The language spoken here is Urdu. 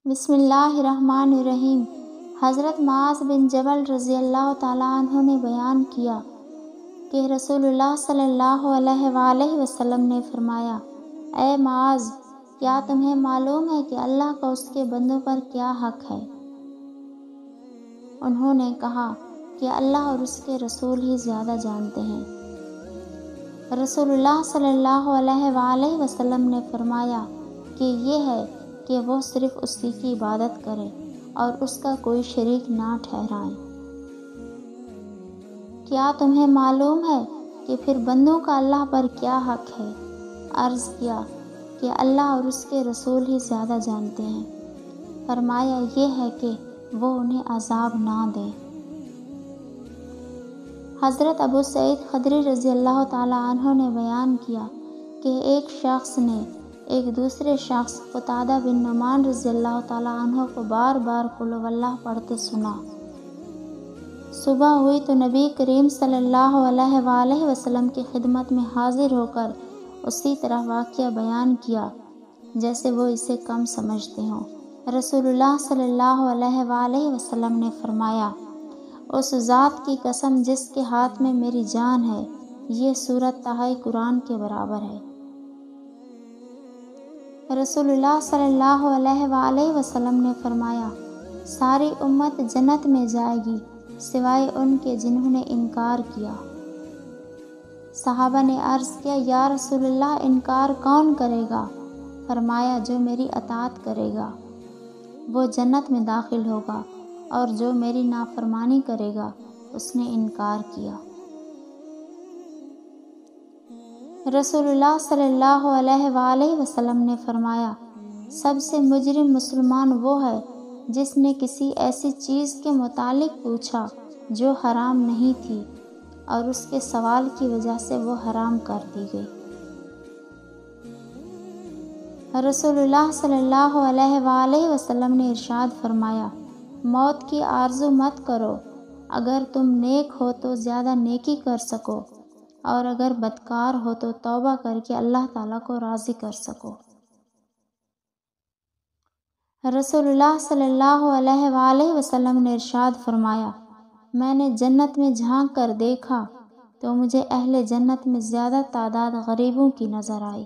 بسم اللہ الرحمن الرحیم۔ حضرت معاذ بن جبل رضی اللہ تعالیٰ عنہ نے بیان کیا کہ رسول اللہ صلی اللہ علیہ وآلہ وسلم نے فرمایا، اے معاذ، کیا تمہیں معلوم ہے کہ اللہ کا اس کے بندوں پر کیا حق ہے؟ انہوں نے کہا کہ اللہ اور اس کے رسول ہی زیادہ جانتے ہیں۔ رسول اللہ صلی اللہ علیہ وآلہ وسلم نے فرمایا کہ یہ ہے کہ وہ صرف اسی کی عبادت کرے اور اس کا کوئی شریک نہ ٹھہرائیں۔ کیا تمہیں معلوم ہے کہ پھر بندوں کا اللہ پر کیا حق ہے؟ عرض کیا کہ اللہ اور اس کے رسول ہی زیادہ جانتے ہیں۔ فرمایا یہ ہے کہ وہ انہیں عذاب نہ دے۔ حضرت ابو سعید خدری رضی اللہ تعالیٰ عنہ نے بیان کیا کہ ایک شخص نے ایک دوسرے شخص قتادہ بن نعمان رضی اللہ تعالیٰ عنہ کو بار بار قل ہو اللہ پڑھتے سنا۔ صبح ہوئی تو نبی کریم صلی اللہ علیہ وآلہ وسلم کی خدمت میں حاضر ہو کر اسی طرح واقعہ بیان کیا جیسے وہ اسے کم سمجھتے ہوں۔ رسول اللہ صلی اللہ علیہ وآلہ وسلم نے فرمایا، اس ذات کی قسم جس کے ہاتھ میں میری جان ہے، یہ سورۃ طٰہٰ قرآن کے برابر ہے۔ رسول اللہ صلی اللہ علیہ وآلہ وسلم نے فرمایا، ساری امت جنت میں جائے گی سوائے ان کے جنہوں نے انکار کیا۔ صحابہ نے عرض کیا، یا رسول اللہ، انکار کون کرے گا؟ فرمایا، جو میری اطاعت کرے گا وہ جنت میں داخل ہوگا، اور جو میری نافرمانی کرے گا اس نے انکار کیا۔ رسول اللہ صلی اللہ علیہ وآلہ وسلم نے فرمایا، سب سے مجرم مسلمان وہ ہے جس نے کسی ایسی چیز کے متعلق پوچھا جو حرام نہیں تھی اور اس کے سوال کی وجہ سے وہ حرام کر دی گئی۔ رسول اللہ صلی اللہ علیہ وآلہ وسلم نے ارشاد فرمایا، موت کی آرزو مت کرو، اگر تم نیک ہو تو زیادہ نیکی کر سکو، اور اگر بدکار ہو تو توبہ کر کے اللہ تعالیٰ کو راضی کر سکو۔ رسول اللہ صلی اللہ علیہ وآلہ وسلم نے ارشاد فرمایا، میں نے جنت میں جھانک کر دیکھا تو مجھے اہل جنت میں زیادہ تعداد غریبوں کی نظر آئی۔